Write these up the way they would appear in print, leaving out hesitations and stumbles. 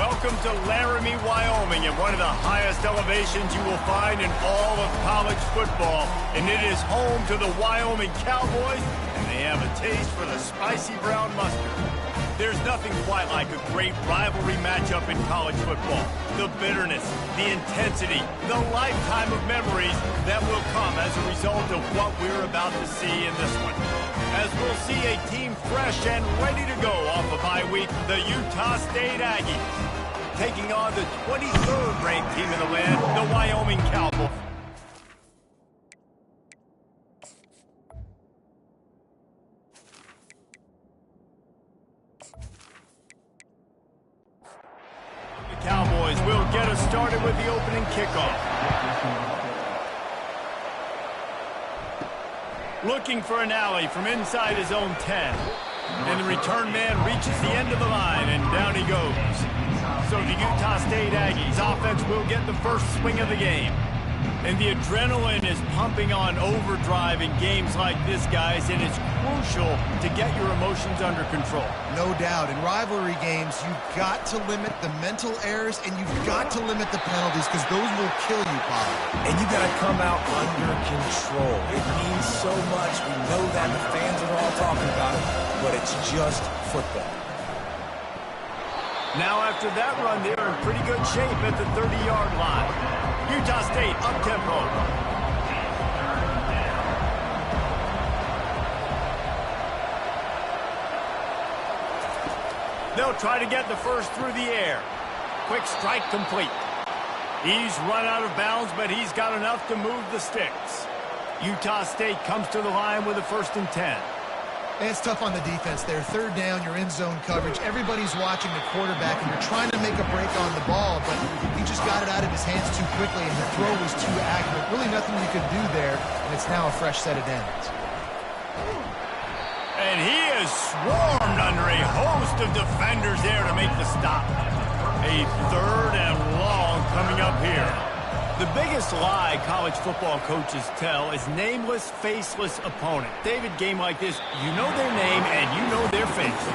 Welcome to Laramie, Wyoming, and one of the highest elevations you will find in all of college football. And it is home to the Wyoming Cowboys, and they have a taste for the spicy brown mustard. There's nothing quite like a great rivalry matchup in college football. The bitterness, the intensity, the lifetime of memories that will come as a result of what we're about to see in this one. As we'll see a team fresh and ready to go off a bye week, the Utah State Aggies, taking on the 23rd ranked team in the land, the Wyoming Cowboys. The Cowboys will get us started with the opening kickoff. Looking for an alley from inside his own 10. And the return man reaches the end of the line, and down he goes. So the Utah State Aggies offense will get the first swing of the game. And the adrenaline is pumping on overdrive in games like this, guys, and it's crucial to get your emotions under control. No doubt. In rivalry games, you've got to limit the mental errors, and you've got to limit the penalties, because those will kill you, Bob. And you got to come out under control. It means so much. We know that. The fans are all talking about it, but it's just football. Now after that run, they're in pretty good shape at the 30-yard line. Utah State up-tempo. They'll try to get the first through the air. Quick strike complete. He's run out of bounds, but he's got enough to move the sticks. Utah State comes to the line with a 1st and 10. And it's tough on the defense there. Third down, you're in zone coverage. Everybody's watching the quarterback, and you're trying to make a break on the ball, but he just got it out of his hands too quickly, and the throw was too accurate. Really nothing you could do there, and it's now a fresh set of downs. And he is swarmed under a host of defenders there to make the stop. A 3rd and long coming up here. The biggest lie college football coaches tell is nameless, faceless opponent. David, game like this, you know their name and you know their face.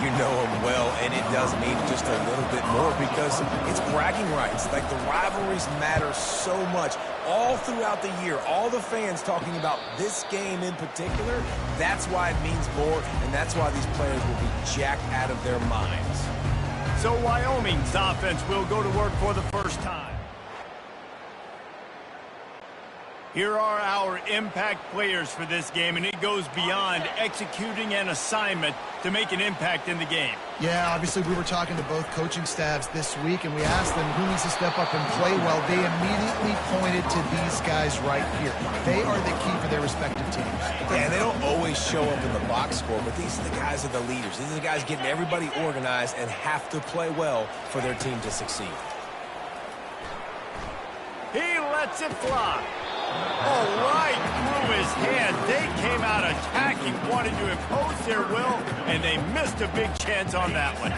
You know them well, and it does mean just a little bit more because it's bragging rights. Like, the rivalries matter so much. All throughout the year, all the fans talking about this game in particular, that's why it means more, and that's why these players will be jacked out of their minds. So Wyoming's offense will go to work for the first time. Here are our impact players for this game, and it goes beyond executing an assignment to make an impact in the game. Yeah, obviously we were talking to both coaching staffs this week, and we asked them who needs to step up and play well. They immediately pointed to these guys right here. They are the key for their respective teams. Yeah, they don't always show up in the box score, but these are the guys that are the leaders. These are the guys getting everybody organized and have to play well for their team to succeed. He lets it fly. Oh, right through his hand. They came out attacking, wanted to impose their will, and they missed a big chance on that one.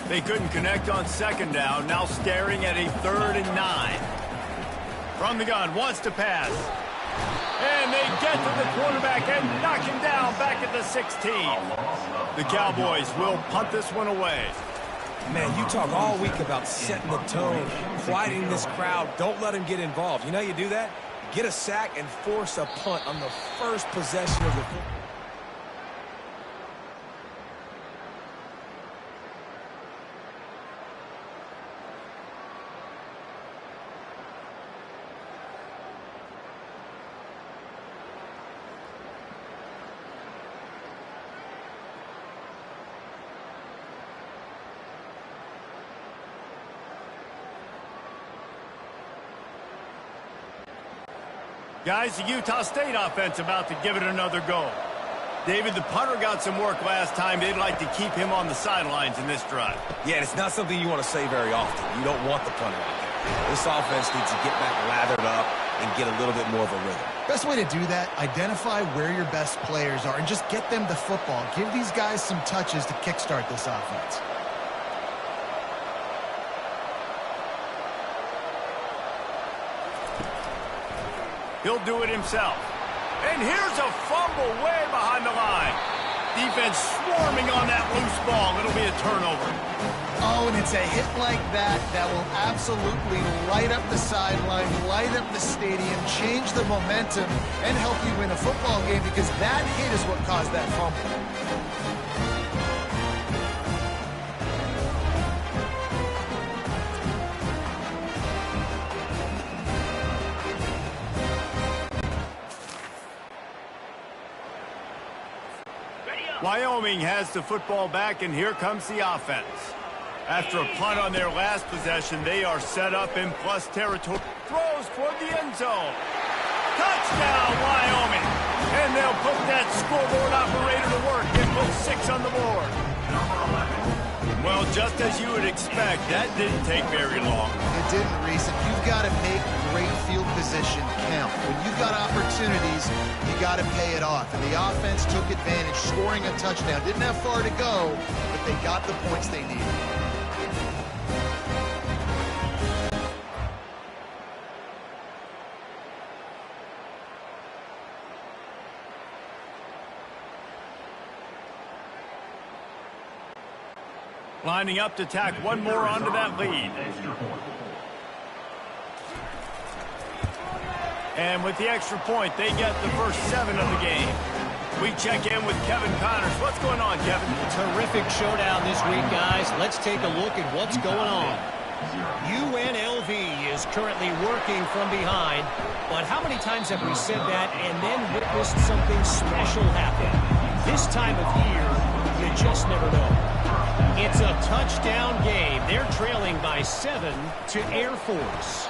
They couldn't connect on 2nd down, now staring at a 3rd and 9. From the gun, wants to pass. And they get to the quarterback and knock him down back at the 16. The Cowboys will punt this one away. Man, you talk all week about setting the tone, quieting this crowd. Don't let them get involved. You know how you do that? Get a sack and force a punt on the first possession of the football. Guys, the Utah State offense about to give it another go. David, the punter got some work last time. They'd like to keep him on the sidelines in this drive. Yeah, and it's not something you want to say very often. You don't want the punter out there. This offense needs to get back lathered up and get a little bit more of a rhythm. Best way to do that, identify where your best players are and just get them the football. Give these guys some touches to kickstart this offense. He'll do it himself. And here's a fumble way behind the line. Defense swarming on that loose ball. It'll be a turnover. Oh, and it's a hit like that that will absolutely light up the sideline, light up the stadium, change the momentum, and help you win a football game because that hit is what caused that fumble. Wyoming has the football back, and here comes the offense. After a punt on their last possession, they are set up in plus territory. Throws toward the end zone. Touchdown, Wyoming. And they'll put that scoreboard operator to work and put 6 on the board. Well, just as you would expect, that didn't take very long. It didn't, Reese. You've got to make great field position count. When you've got opportunities, you got to pay it off. And the offense took advantage, scoring a touchdown. Didn't have far to go, but they got the points they needed. Lining up to tack one more onto that lead. And with the extra point, they get the first 7 of the game. We check in with Kevin Connors. What's going on, Kevin? Terrific showdown this week, guys. Let's take a look at what's going on. UNLV is currently working from behind, but how many times have we said that and then witnessed something special happen? This time of year, you just never know. It's a touchdown game. They're trailing by 7 to Air Force.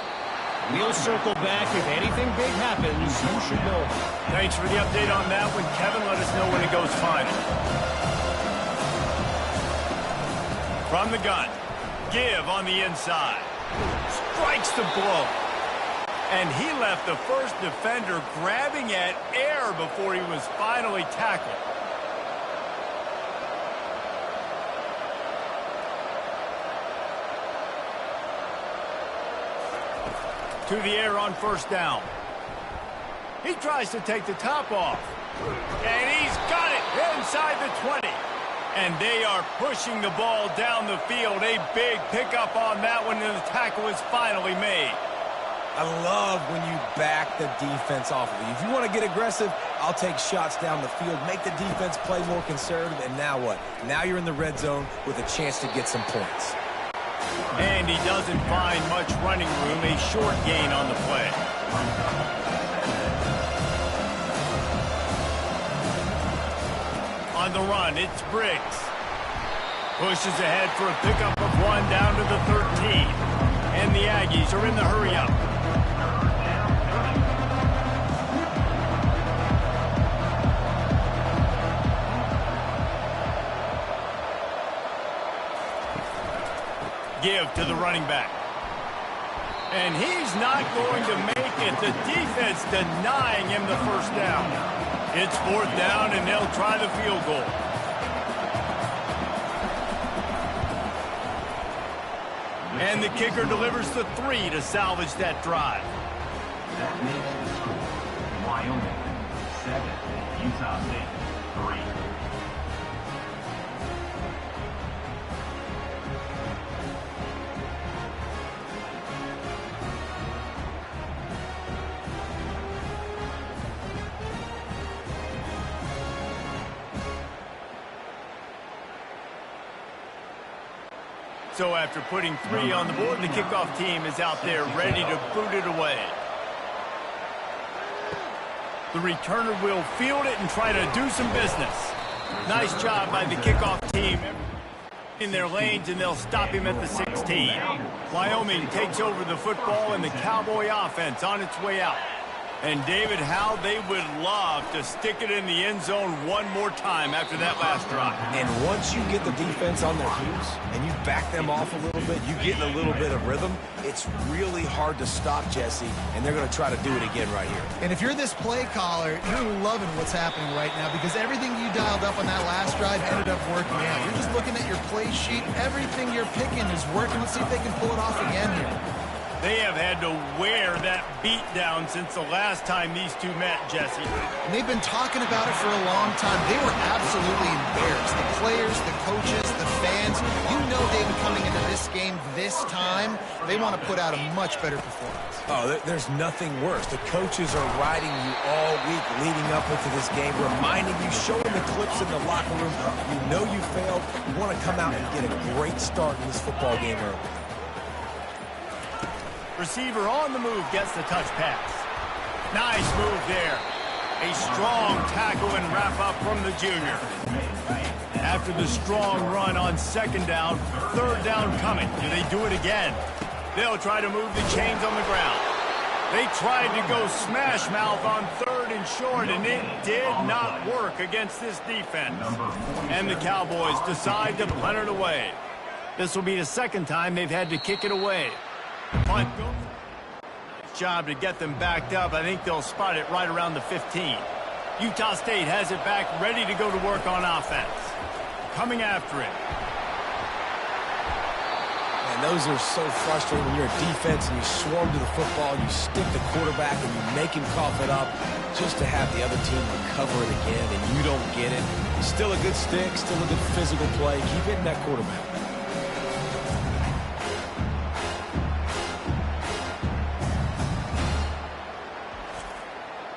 We'll circle back. If anything big happens, you should know. Thanks for the update on that one, Kevin. Let us know when it goes final. From the gun. Give on the inside. Strikes the blow. And he left the first defender grabbing at air before he was finally tackled. To the air on first down. He tries to take the top off. And he's got it inside the 20. And they are pushing the ball down the field. A big pickup on that one, and the tackle is finally made. I love when you back the defense off of you. If you want to get aggressive, I'll take shots down the field, make the defense play more conservative, and now what? Now you're in the red zone with a chance to get some points. And he doesn't find much running room, a short gain on the play. On the run, it's Briggs. Pushes ahead for a pickup of 1 down to the 13. And the Aggies are in the hurry-up. Give to the running back. And he's not going to make it. The defense denying him the first down. It's 4th down, and they'll try the field goal. And the kicker delivers the 3 to salvage that drive. That makes the score Wyoming 7, Utah State 3. So after putting 3 on the board, the kickoff team is out there ready to boot it away. The returner will field it and try to do some business. Nice job by the kickoff team in their lanes, and they'll stop him at the 16. Wyoming takes over the football, and the Cowboy offense on its way out. And, David, how they would love to stick it in the end zone one more time after that last drive. And once you get the defense on their heels and you back them off a little bit, you get in a little bit of rhythm, it's really hard to stop, Jesse, and they're going to try to do it again right here. And if you're this play caller, you're loving what's happening right now because everything you dialed up on that last drive ended up working out. You're just looking at your play sheet. Everything you're picking is working. Let's see if they can pull it off again here. They have had to wear that beat down since the last time these two met, Jesse. And they've been talking about it for a long time. They were absolutely embarrassed. The players, the coaches, the fans. You know, David, coming into this game this time, they want to put out a much better performance. Oh, there's nothing worse. The coaches are riding you all week leading up into this game, reminding you, showing the clips in the locker room. You know you failed. You want to come out and get a great start in this football game early. Receiver on the move gets the touch pass. Nice move there. A strong tackle and wrap up from the junior. After the strong run on second down, third down coming. Do they do it again? They'll try to move the chains on the ground. They tried to go smash mouth on third and short, and it did not work against this defense. And the Cowboys decide to punt it away. This will be the second time they've had to kick it away. Punt goes. Nice job to get them backed up. I think they'll spot it right around the 15. Utah State has it back, ready to go to work on offense. Coming after it. And those are so frustrating when you're a defense and you swarm to the football, you stick the quarterback and you make him cough it up just to have the other team recover it again, and you don't get it. Still a good stick, still a good physical play. Keep hitting that quarterback.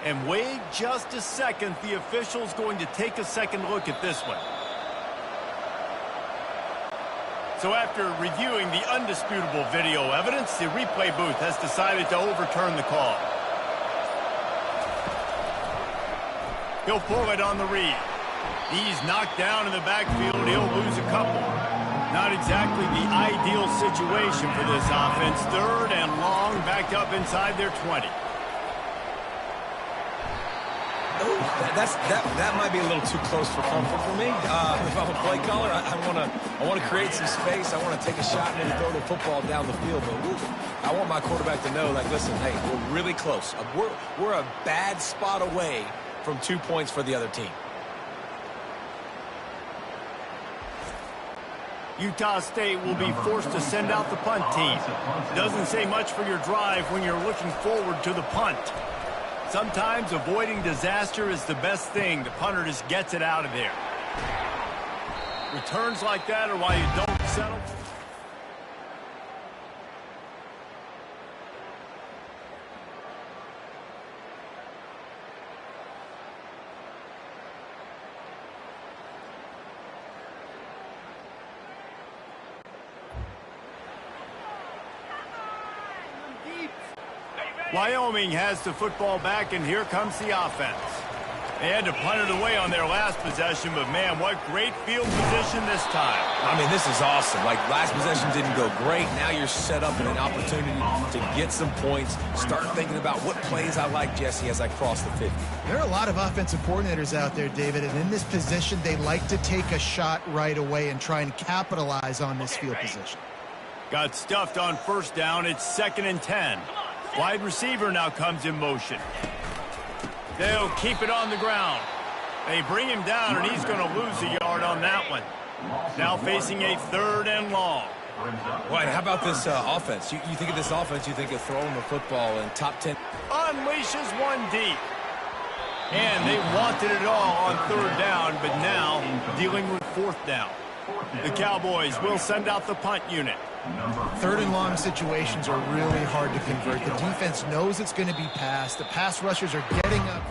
And wait just a second. The official's going to take a second look at this one. So after reviewing the undisputable video evidence, the replay booth has decided to overturn the call. He'll pull it on the read. He's knocked down in the backfield. He'll lose a couple. Not exactly the ideal situation for this offense. Third and long, backed up inside their 20. That might be a little too close for comfort for me. If I'm a play caller, I want to create some space. I want to take a shot and maybe throw the football down the field. But I want my quarterback to know, like, listen, hey, we're really close. We're a bad spot away from 2 points for the other team. Utah State will be forced to send out the punt team. Doesn't say much for your drive when you're looking forward to the punt. Sometimes avoiding disaster is the best thing. The punter just gets it out of there. Returns like that are why you don't settle. Wyoming has the football back, and here comes the offense. They had to punt it away on their last possession, but, man, what great field position this time. I mean, this is awesome. Like, last possession didn't go great. Now you're set up in an opportunity to get some points. Start thinking about what plays I like, Jesse, as I cross the 50. There are a lot of offensive coordinators out there, David, and in this position, they like to take a shot right away and try and capitalize on this field position. Got stuffed on first down. It's 2nd and 10. Wide receiver now comes in motion. They'll keep it on the ground. They bring him down, and he's going to lose a yard on that one. Now facing a 3rd and long. Wait, how about this offense? You think of this offense, you think of throwing the football in top 10. Unleashes one deep. And they wanted it all on 3rd down, but now dealing with 4th down. The Cowboys will send out the punt unit. 3rd and long situations are really hard to convert. The defense knows it's going to be passed. The pass rushers are getting up.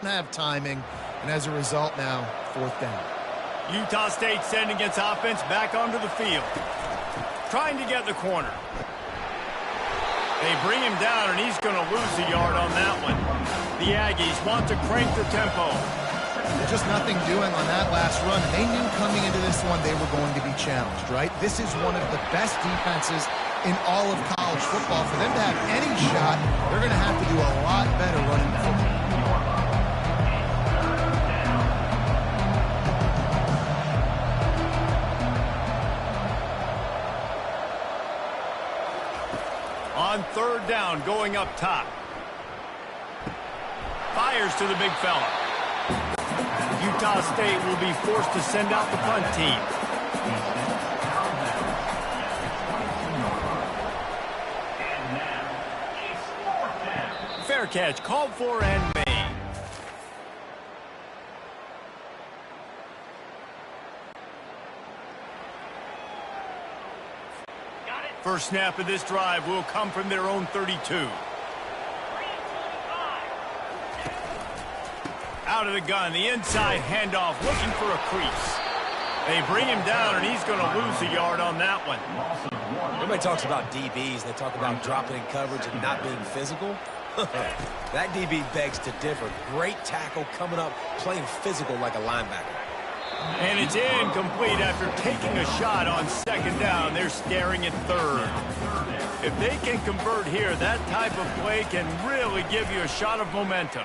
Don't have timing, and as a result now, 4th down. Utah State sending its offense back onto the field. Trying to get the corner. They bring him down, and he's going to lose a yard on that one. The Aggies want to crank the tempo. There's just nothing doing on that last run. They knew coming into this one they were going to be challenged, right? This is one of the best defenses in all of college football. For them to have any shot, they're going to have to do a lot better running the football. On 3rd down, going up top. Fires to the big fella. Utah State will be forced to send out the punt team. Fair catch, called for and made. First snap of this drive will come from their own 32. Out of the gun, the inside handoff, looking for a crease. They bring him down, and he's going to lose a yard on that one. Everybody talks about DBs. They talk about dropping in coverage and not being physical. That DB begs to differ. Great tackle coming up, playing physical like a linebacker. And it's incomplete after taking a shot on second down. They're staring at third. If they can convert here, that type of play can really give you a shot of momentum.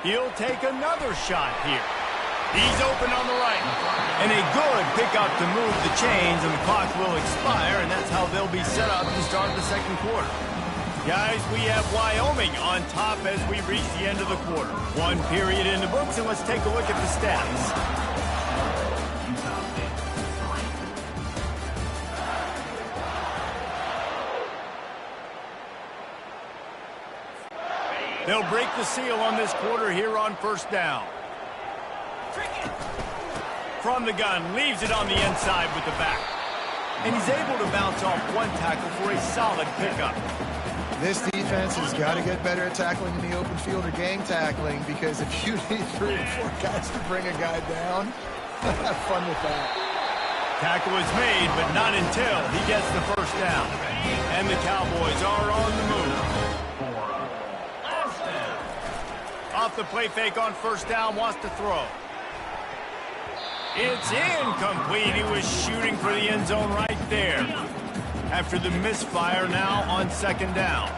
He'll take another shot here. He's open on the right. And a good pickup to move the chains, and the clock will expire, and that's how they'll be set up to start the second quarter. Guys, we have Wyoming on top as we reach the end of the quarter. One period in the books, and let's take a look at the stats. They'll break the seal on this quarter here on first down. From the gun, leaves it on the inside with the back. And he's able to bounce off one tackle for a solid pickup. This defense has got to get better at tackling in the open field or gang tackling, because if you need 3 or 4 guys to bring a guy down, have fun with that. Tackle is made, but not until he gets the first down. And the Cowboys are on the move. Off the play fake on first down, wants to throw. It's incomplete. He was shooting for the end zone right there. After the misfire now on second down.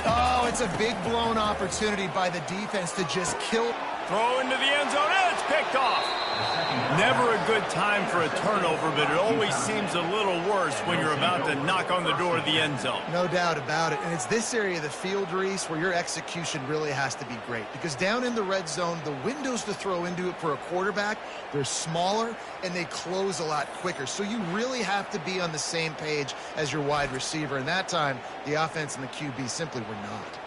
Oh, it's a big blown opportunity by the defense to just kill. Throw into the end zone, and it's picked off. Never a good time for a turnover, but it always seems a little worse when you're about to knock on the door of the end zone. No doubt about it. And it's this area of the field, Reese, where your execution really has to be great. Because down in the red zone, the windows to throw into it for a quarterback, they're smaller and they close a lot quicker. So you really have to be on the same page as your wide receiver. And that time, the offense and the QB simply were not.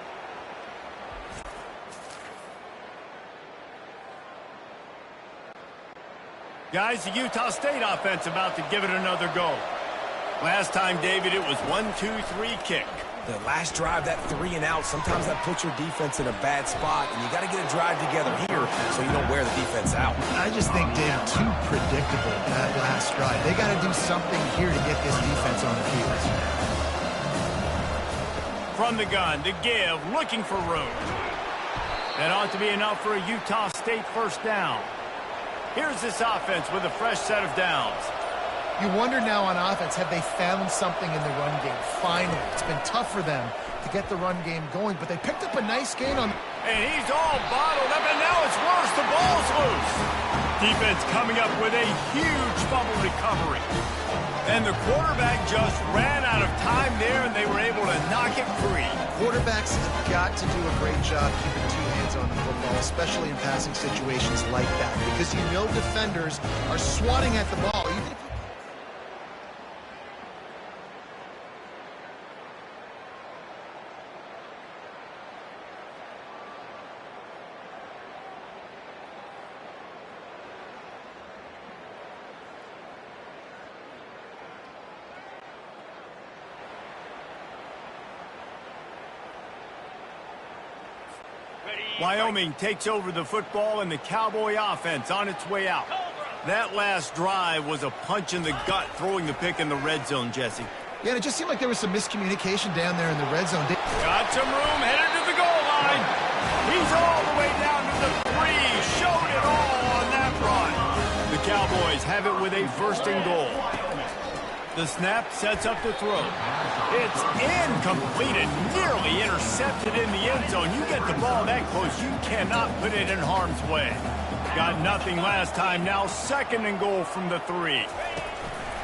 Guys, the Utah State offense about to give it another go. Last time, David, it was 1-2-3 kick. The last drive, that 3 and out, sometimes that puts your defense in a bad spot, and you got to get a drive together here so you don't wear the defense out. I just think, David, too predictable that last drive. They got to do something here to get this defense on the field. From the gun, to give, looking for room. That ought to be enough for a Utah State first down. Here's this offense with a fresh set of downs. You wonder now on offense, have they found something in the run game? Finally, it's been tough for them to get the run game going, but they picked up a nice gain on... And he's all bottled up, and now it's worse. The ball's loose. Defense coming up with a huge fumble recovery. And the quarterback just ran out of time there, and they were able to knock it free. Quarterbacks have got to do a great job keeping 2 hands on the football, especially in passing situations like that, because you know defenders are swatting at the ball. Wyoming takes over the football, and the Cowboy offense on its way out. That last drive was a punch in the gut, throwing the pick in the red zone, Jesse. Yeah, and it just seemed like there was some miscommunication down there in the red zone. Got some room, headed to the goal line. He's all the way down to the 3. Showed it all on that run. The Cowboys have it with a first and goal. The snap sets up the throw. It's incomplete and nearly intercepted in the end zone. You get the ball that close, you cannot put it in harm's way. Got nothing last time. Now second and goal from the 3.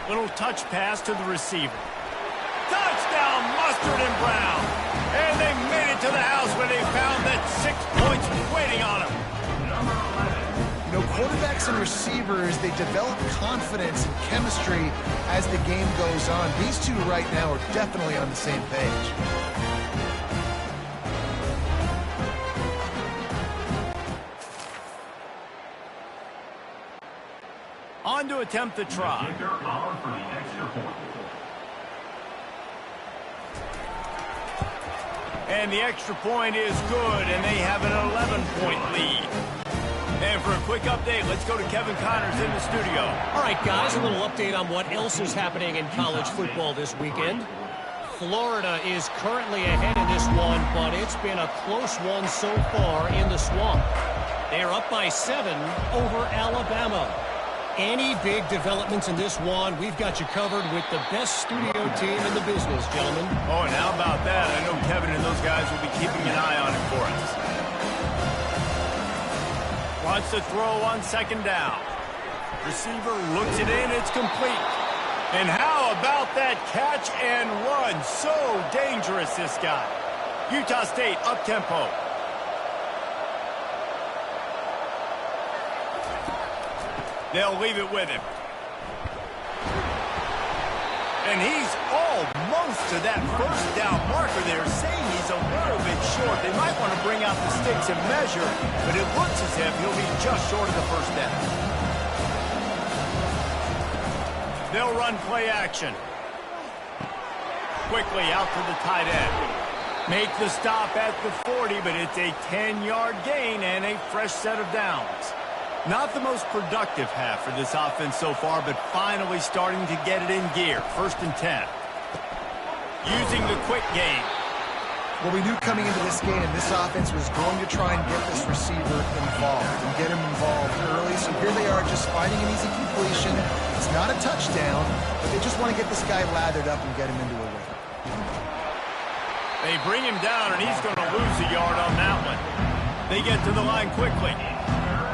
Little touch pass to the receiver. Touchdown, Mustard and Brown. And they made it to the house where they found that 6 points waiting on them. You know, quarterbacks and receivers, they develop confidence and chemistry as the game goes on. These two right now are definitely on the same page. run to attempt the try. Kicker on for the extra point. And the extra point is good, and they have an 11-point lead. And for a quick update, let's go to Kevin Connors in the studio. All right, guys, a little update on what else is happening in college football this weekend. Florida is currently ahead in this one, but it's been a close one so far in the Swamp. They're up by 7 over Alabama. Any big developments in this one, we've got you covered with the best studio team in the business, gentlemen. Oh, and how about that? I know Kevin and those guys will be keeping an eye on it for us. Wants to throw on second down. Receiver looks it in. It's complete. And how about that catch and run? So dangerous, this guy. Utah State up-tempo. They'll leave it with him. And he's almost to that first down marker there, saying he's a little bit short. They might want to bring out the sticks and measure, but it looks as if he'll be just short of the first down. They'll run play action. Quickly out to the tight end. Make the stop at the 40, but it's a 10-yard gain and a fresh set of downs. Not the most productive half for this offense so far, but finally starting to get it in gear. 1st and 10. Using the quick game. Well, we knew coming into this game, this offense was going to try and get this receiver involved and get him involved early. So here they are just finding an easy completion. It's not a touchdown, but they just want to get this guy lathered up and get him into a win. They bring him down, and he's going to lose a yard on that one. They get to the line quickly.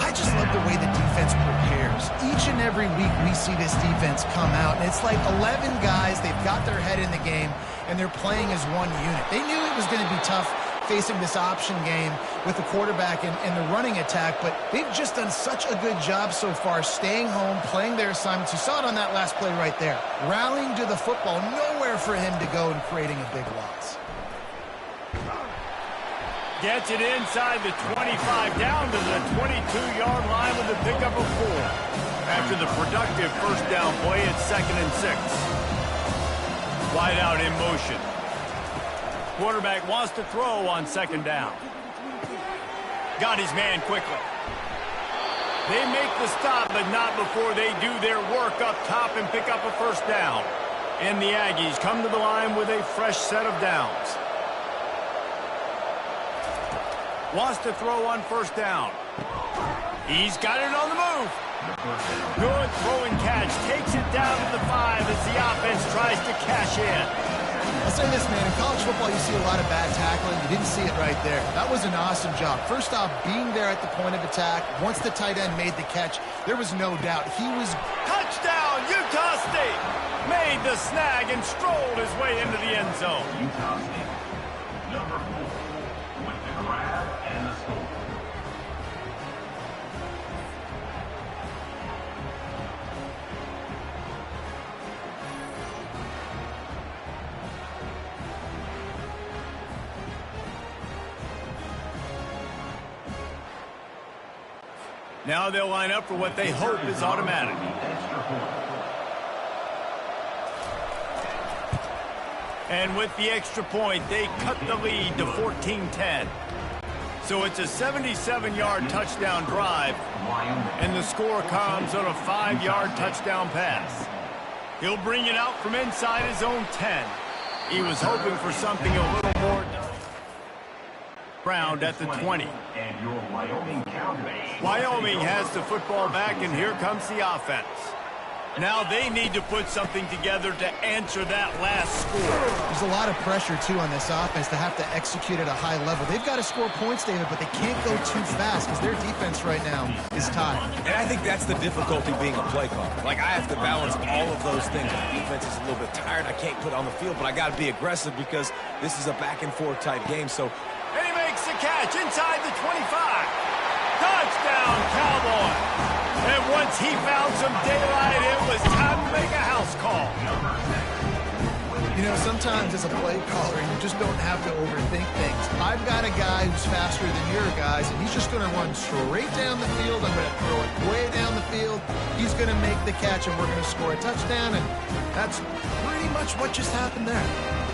I just love the way the defense prepares. Each and every week we see this defense come out, and it's like 11 guys. They've got their head in the game, and they're playing as one unit. They knew it was going to be tough facing this option game with the quarterback and the running attack, but they've just done such a good job so far staying home, playing their assignments. You saw it on that last play right there. Rallying to the football, nowhere for him to go and creating a big loss. Gets it inside the 25, down to the 22-yard line with a pickup of 4. After the productive first down play, it's 2nd and 6. Wide out in motion. Quarterback wants to throw on 2nd down. Got his man quickly. They make the stop, but not before they do their work up top and pick up a first down. And the Aggies come to the line with a fresh set of downs. Wants to throw on 1st down. He's got it on the move. Good throw and catch. Takes it down to the 5 as the offense tries to cash in. I'll say this, man. In college football, you see a lot of bad tackling. You didn't see it right there. That was an awesome job. First off, being there at the point of attack. Once the tight end made the catch, there was no doubt. He was... Touchdown, Utah State! Made the snag and strolled his way into the end zone. Utah State, number 4, with the grab and the score. Now they'll line up for what they hope is automatic. And with the extra point, they cut the lead to 14-10. So it's a 77-yard touchdown drive, and the score comes on a 5-yard touchdown pass. He'll bring it out from inside his own 10. He was hoping for something a little more. Ground at the 20. And your Wyoming Cowboys. Wyoming has the football back, and here comes the offense. Now they need to put something together to answer that last score. There's a lot of pressure, too, on this offense to have to execute at a high level. They've got to score points, David, but they can't go too fast because their defense right now is tied. And I think that's the difficulty being a play caller. Like, I have to balance all of those things. The defense is a little bit tired. I can't put it on the field, but I got to be aggressive because this is a back-and-forth type game. So, and he makes the catch inside the 25. Touchdown, Cowboys. And once he found some daylight, it was time to make a house call. You know, sometimes as a play caller, you just don't have to overthink things. I've got a guy who's faster than your guys, and he's just going to run straight down the field. I'm going to throw it way down the field. He's going to make the catch, and we're going to score a touchdown, and that's pretty much what just happened there.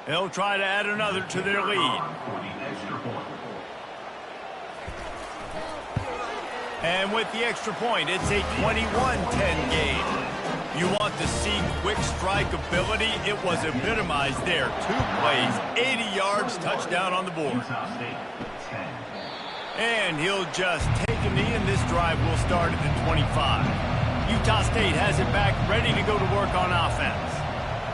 They'll try to add another to their lead. And with the extra point, it's a 21-10 game. You want to see quick strike ability? It was epitomized there. 2 plays, 80 yards, touchdown on the board. And he'll just take a knee, and this drive will start at the 25. Utah State has it back, ready to go to work on offense.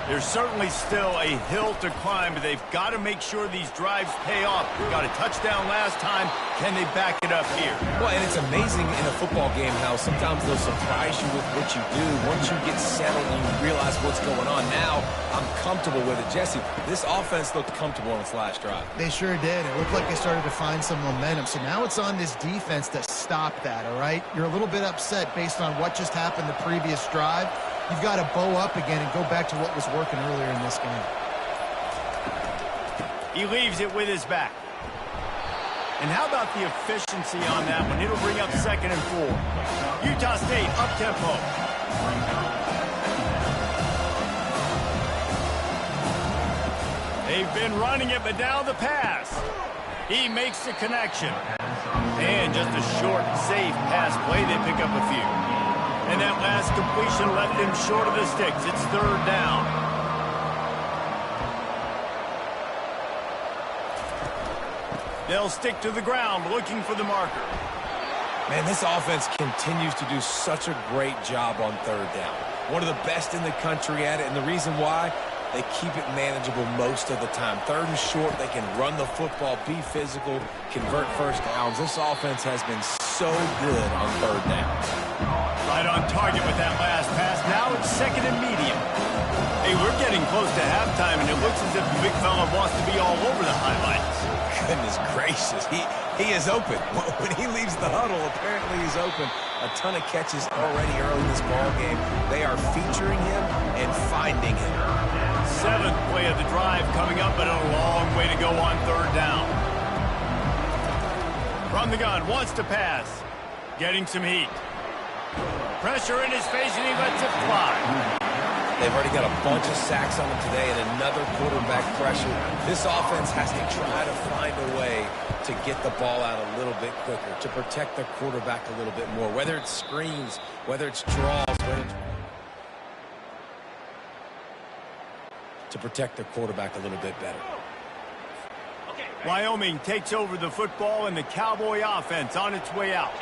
There's certainly still a hill to climb, but they've got to make sure these drives pay off. We got a touchdown last time. Can they back it up here? Well, and it's amazing in a football game how sometimes they'll surprise you with what you do. Once you get settled and you realize what's going on, now I'm comfortable with it. Jesse, this offense looked comfortable on its last drive. They sure did. It looked like they started to find some momentum. So now it's on this defense to stop that, all right? You're a little bit upset based on what just happened the previous drive. You've got to bow up again and go back to what was working earlier in this game. He leaves it with his back. And how about the efficiency on that one? It'll bring up 2nd and 4. Utah State up-tempo. They've been running it, but now the pass. He makes the connection. And just a short, safe pass play. They pick up a few. And that last completion left him short of the sticks. It's 3rd down. They'll stick to the ground looking for the marker. Man, this offense continues to do such a great job on 3rd down. One of the best in the country at it, and the reason why, they keep it manageable most of the time. 3rd and short, they can run the football, be physical, convert first downs. This offense has been so good on 3rd down. Right on target with that last pass. Now it's 2nd and medium. Hey, we're getting close to halftime, and it looks as if the big fella wants to be all over the highlights. Goodness gracious, he is open. When he leaves the huddle, apparently he's open. A ton of catches already early in this ball game. They are featuring him and finding him. 7th play of the drive coming up, but a long way to go on 3rd down. From the gun, wants to pass. Getting some heat. Pressure in his face, and he lets it fly. They've already got a bunch of sacks on them today and another quarterback pressure. This offense has to try to find a way to get the ball out a little bit quicker, to protect the quarterback a little bit more, whether it's screens, whether it's draws, to protect the quarterback a little bit better. Wyoming takes over the football, and the Cowboy offense on its way out.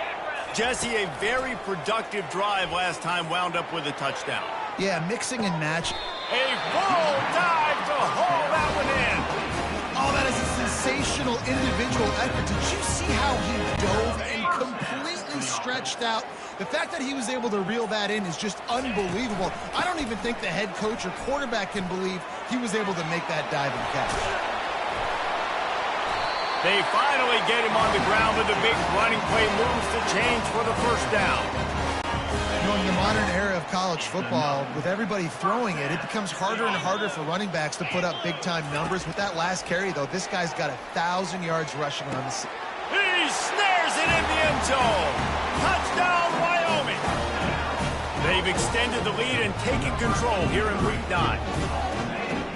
Jesse, a very productive drive last time wound up with a touchdown. Yeah, mixing and match. A full dive to haul that one in. Oh, that is a sensational individual effort. Did you see how he dove and completely stretched out? The fact that he was able to reel that in is just unbelievable. I don't even think the head coach or quarterback can believe he was able to make that dive and catch. They finally get him on the ground with a big running play, moves the chains for the 1st down. You know, in the modern era of college football, with everybody throwing it, it becomes harder and harder for running backs to put up big-time numbers. With that last carry, though, this guy's got 1,000 yards rushing on the season. He snares it in the end zone. Touchdown, Wyoming. They've extended the lead and taken control here in Week 9.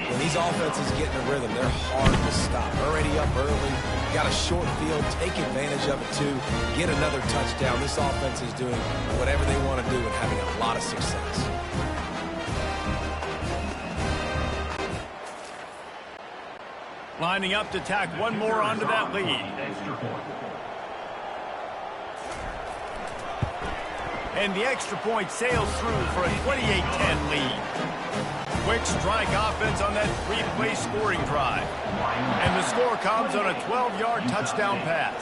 When these offenses get in a rhythm, they're hard to stop. Already up early, got a short field, take advantage of it too, get another touchdown. This offense is doing whatever they want to do and having a lot of success. Lining up to tack one more onto that lead. And the extra point sails through for a 28-10 lead. Quick strike offense on that 3-play scoring drive. And the score comes on a 12-yard touchdown pass.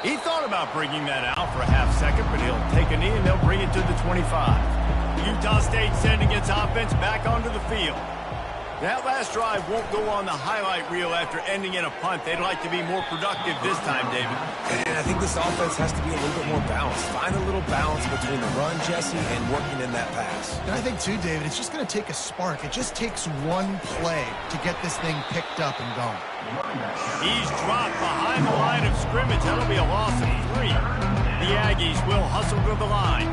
He thought about bringing that out for a half second, but he'll take a knee and they'll bring it to the 25. Utah State sending its offense back onto the field. That last drive won't go on the highlight reel after ending in a punt. They'd like to be more productive this time, David. And I think this offense has to be a little bit more balanced. Find a little balance between the run, Jesse, and working in that pass. And I think, too, David, it's just going to take a spark. It just takes one play to get this thing picked up and going. He's dropped behind the line of scrimmage. That'll be a loss of 3. The Aggies will hustle to the line.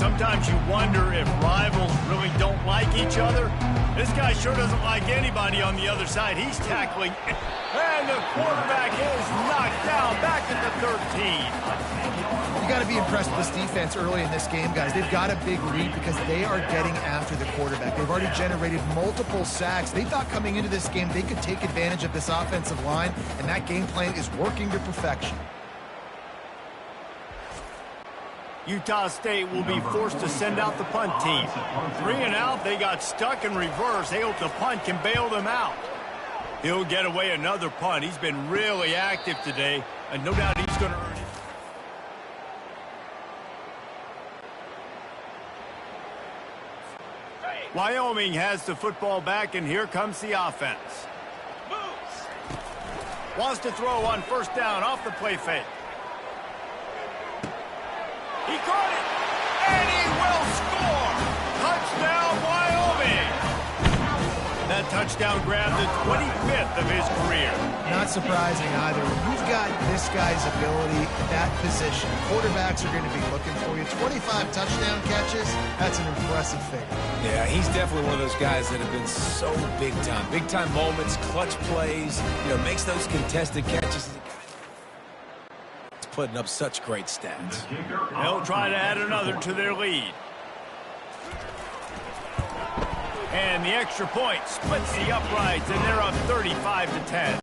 Sometimes you wonder if rivals really don't like each other. This guy sure doesn't like anybody on the other side. He's tackling, and the quarterback is knocked down back at the 13. You got to be impressed with this defense early in this game, guys. They've got a big lead because they are getting after the quarterback. They've already generated multiple sacks. They thought coming into this game they could take advantage of this offensive line, and that game plan is working to perfection. Utah State will be forced to send out the punt team. 3 and out, they got stuck in reverse. They hope the punt can bail them out. He'll get away another punt. He's been really active today, and no doubt he's going to earn it. Wyoming has the football back, and here comes the offense. Wants to throw on first down off the play fake. He caught it, and he will score! Touchdown, Wyoming! That touchdown grabbed the 25th of his career. Not surprising either. When you've got this guy's ability at that position, quarterbacks are going to be looking for you. 25 touchdown catches, that's an impressive figure. Yeah, he's definitely one of those guys that have been so big time. Big time moments, clutch plays, makes those contested catches. Putting up such great stats. They'll try to add another to their lead. And the extra point splits the uprights, and they're up 35-10.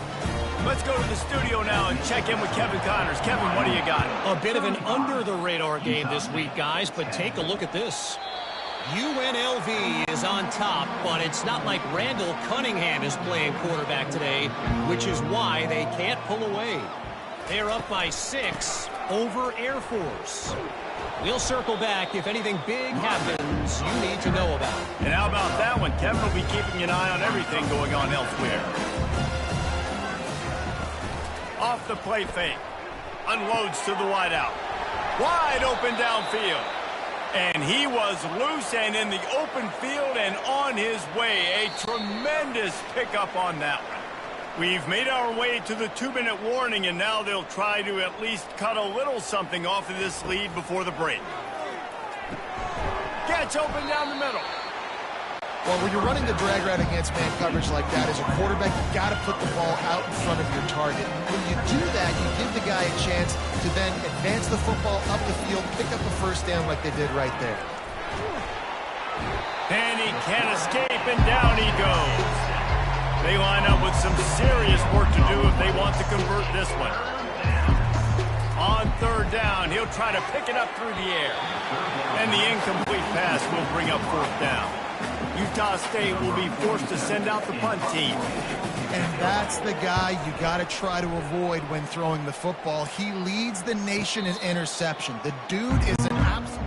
Let's go to the studio now and check in with Kevin Connors. Kevin, what do you got? A bit of an under-the-radar game this week, guys, but take a look at this. UNLV is on top, but it's not like Randall Cunningham is playing quarterback today, which is why they can't pull away. They're up by 6 over Air Force. We'll circle back if anything big happens you need to know about. And how about that one? Kevin will be keeping an eye on everything going on elsewhere. Off the play fake. Unloads to the wideout. Wide open downfield. And he was loose and in the open field and on his way. A tremendous pickup on that one. We've made our way to the 2-minute warning, and now they'll try to at least cut a little something off of this lead before the break. Gets open down the middle. Well, when you're running the drag route against man coverage like that, as a quarterback, you've got to put the ball out in front of your target. And when you do that, you give the guy a chance to then advance the football up the field, pick up a first down like they did right there. And he can't escape, and down he goes. They line up with some serious work to do if they want to convert this one. On 3rd down, he'll try to pick it up through the air. And the incomplete pass will bring up 4th down. Utah State will be forced to send out the punt team. And that's the guy you got to try to avoid when throwing the football. He leads the nation in interception. The dude is an absolute...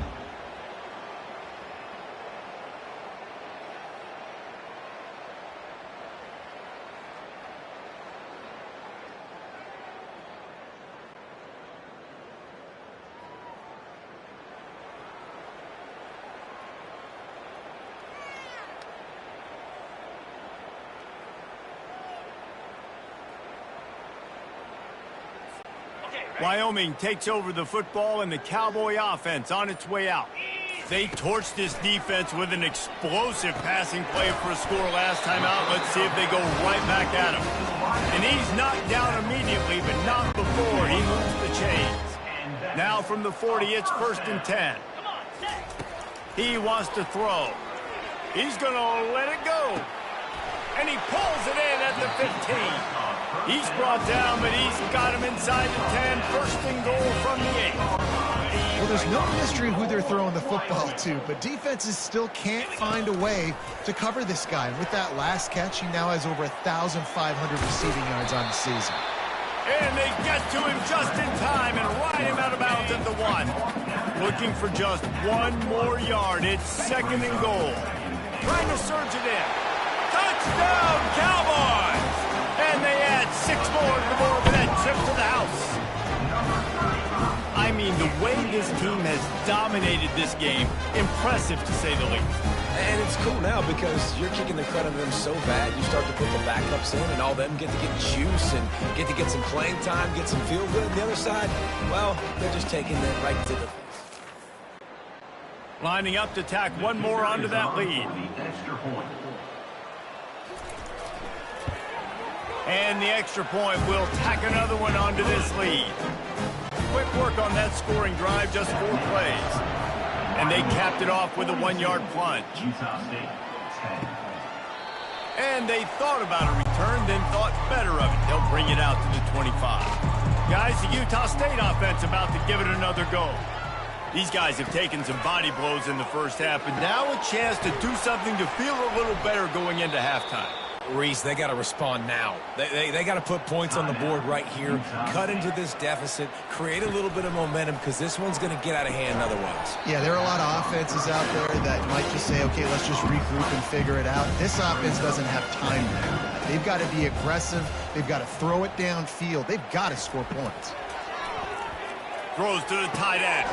Wyoming takes over the football, and the Cowboy offense on its way out. They torched this defense with an explosive passing play for a score last time out. Let's see if they go right back at him. And he's knocked down immediately, but not before he moves the chains. Now from the 40, it's 1st and 10. He wants to throw. He's going to let it go. And he pulls it in at the 15. He's brought down, but he's got him inside the 10. 1st and goal from the 8. Well, there's no mystery who they're throwing the football to, but defenses still can't find a way to cover this guy. And with that last catch, he now has over 1,500 receiving yards on the season. And they get to him just in time and ride him out of bounds at the 1. Looking for just 1 more yard. It's 2nd and goal. Trying to surge it in. Touchdown! Touchdown, Cowboys! And they add 6 more to the board with that trip to the house. I mean, the way this team has dominated this game, impressive to say the least. And it's cool now because you're kicking the crud out of them so bad, you start to put the backups in, and all them get to get juice and get to get some playing time, get some feel good. And the other side, well, they're just taking it right to the face. Lining up to tack one more onto that lead. And the extra point will tack another one onto this lead. Quick work on that scoring drive, just 4 plays. And they capped it off with a 1-yard plunge. And they thought about a return, then thought better of it. They'll bring it out to the 25. Guys, the Utah State offense about to give it another go. These guys have taken some body blows in the first half, but now a chance to do something to feel a little better going into halftime. Reese, they got to respond now. They got to put points on the board right here, cut into this deficit, create a little bit of momentum because this one's going to get out of hand otherwise. Yeah, there are a lot of offenses out there that might just say, okay, let's just regroup and figure it out. This offense doesn't have time to do that. They've got to be aggressive. They've got to throw it downfield. They've got to score points. Throws to the tight end.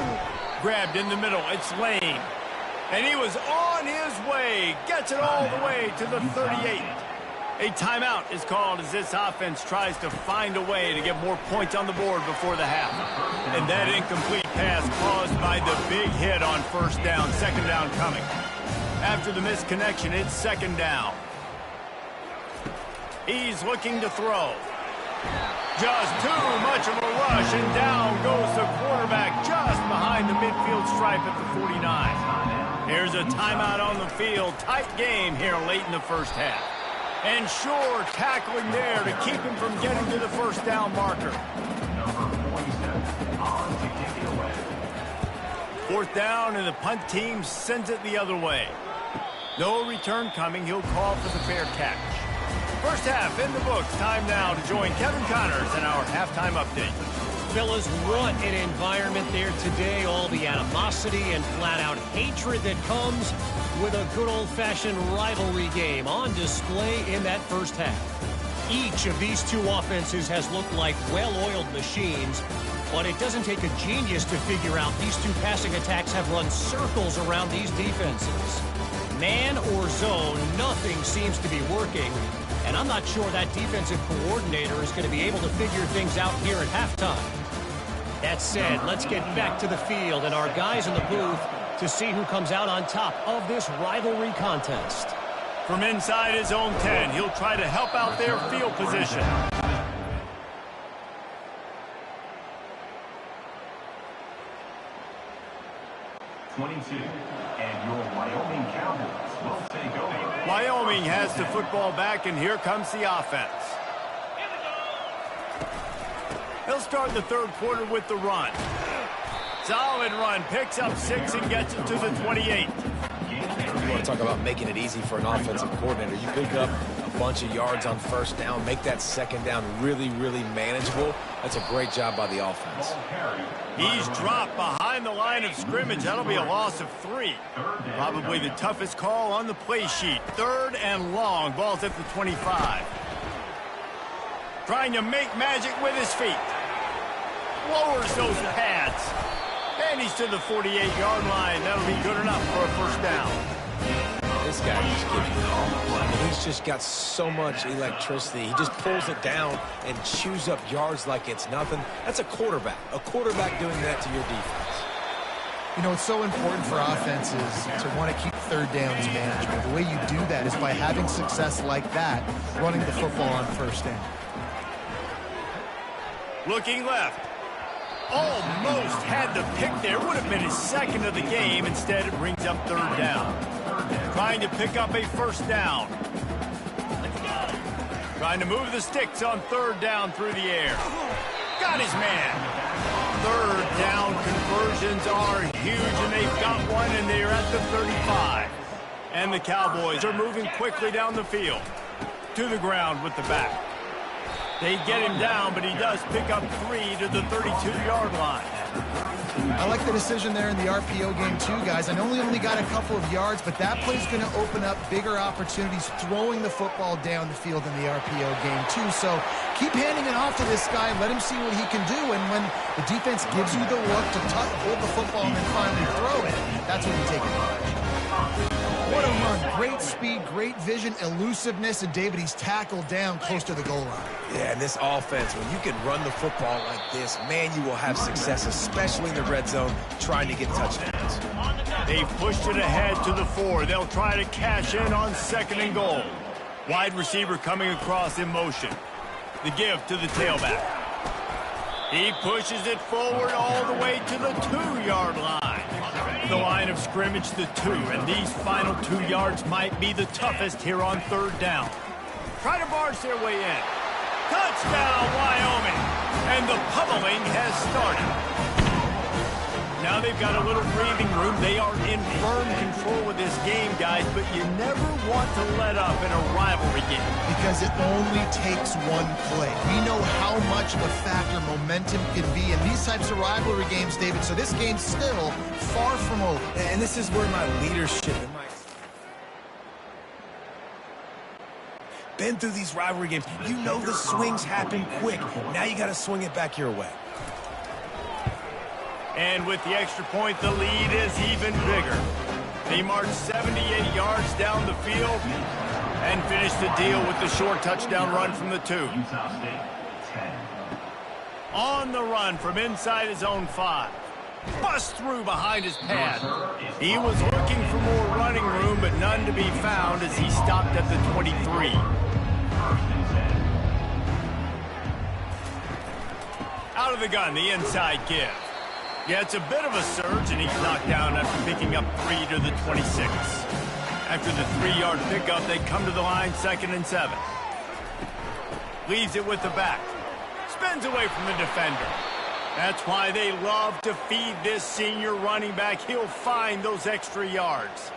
Grabbed in the middle. It's Lane. And he was on his way. Gets it all the way to the 38. A timeout is called as this offense tries to find a way to get more points on the board before the half. And that incomplete pass caused by the big hit on first down. Second down coming. After the misconnection, it's second down. He's looking to throw. Just too much of a rush, and down goes the quarterback just behind the midfield stripe at the 49. Here's a timeout on the field. Tight game here late in the first half. And sure, tackling there to keep him from getting to the first down marker. Fourth down, and the punt team sends it the other way. No return coming. He'll call for the fair catch. First half in the books. Time now to join Kevin Connors in our halftime update. Fellas, what an environment there today. All the animosity and flat-out hatred that comes with a good old-fashioned rivalry game on display in that first half. Each of these two offenses has looked like well-oiled machines, but it doesn't take a genius to figure out these two passing attacks have run circles around these defenses. Man or zone, nothing seems to be working. And I'm not sure that defensive coordinator is going to be able to figure things out here at halftime. That said, let's get back to the field and our guys in the booth to see who comes out on top of this rivalry contest. From inside his own 10, he'll try to help out their field position. And your Wyoming Cowboys will take over. Wyoming has the football back, and here comes the offense. He'll start the third quarter with the run. Solid run, picks up 6 and gets it to the 28. You want to talk about making it easy for an offensive coordinator. You pick up a bunch of yards on first down, make that second down really, really manageable. That's a great job by the offense. He's dropped behind the line of scrimmage. That'll be a loss of 3. Probably the toughest call on the play sheet. Third and long. Ball's at the 25. Trying to make magic with his feet. Lowers those pads. And he's to the 48-yard line. That'll be good enough for a first down. This guy just gives you all. He's just got so much electricity. He just pulls it down and chews up yards like it's nothing. That's a quarterback. A quarterback doing that to your defense. You know, it's so important for offenses to want to keep third downs manageable. The way you do that is by having success like that, running the football on first down. Looking left. Almost had the pick there. Would have been his second of the game. Instead, it brings up third down. Trying to pick up a first down. Trying to move the sticks on third down through the air. Got his man. Third down conversions are huge, and they've got one, and they're at the 35. And the Cowboys are moving quickly down the field. To the ground with the back. They get him down, but he does pick up 3 to the 32-yard line. I like the decision there in the RPO game too, guys. I know he only got a couple of yards, but that play's going to open up bigger opportunities throwing the football down the field in the RPO game too. So keep handing it off to this guy. Let him see what he can do. And when the defense gives you the look to hold the football and then finally throw it, that's when you take advantage. What a run. Great speed, great vision, elusiveness, and David, he's tackled down close to the goal line. Yeah, and this offense, when you can run the football like this, man, you will have success, especially in the red zone, trying to get touchdowns. They've pushed it ahead to the 4. They'll try to cash in on 2nd and goal. Wide receiver coming across in motion. The give to the tailback. He pushes it forward all the way to the 2-yard line. The line of scrimmage, the 2, and these final 2 yards might be the toughest here on 3rd down. Try to barge their way in. Touchdown, Wyoming! And the pummeling has started. Now they've got a little breathing room. They are in firm control of this game, guys, but you never want to let up in a rivalry game. Because it only takes one play. We know how much of a factor momentum can be in these types of rivalry games, David, so this game's still far from over. And this is where my leadership and my... Been through these rivalry games. You know the swings happen quick. Now you got to swing it back your way. And with the extra point, the lead is even bigger. They march 78 yards down the field and finish the deal with the short touchdown run from the 2. On the run from inside his own 5. Bust through behind his pad. He was looking for more running room, but none to be found as he stopped at the 23. Out of the gun, the inside give. Yeah, it's a bit of a surge, and he's knocked down after picking up 3 to the 26. After the 3-yard pickup, they come to the line 2nd and 7. Leaves it with the back. Spins away from the defender. That's why they love to feed this senior running back. He'll find those extra yards.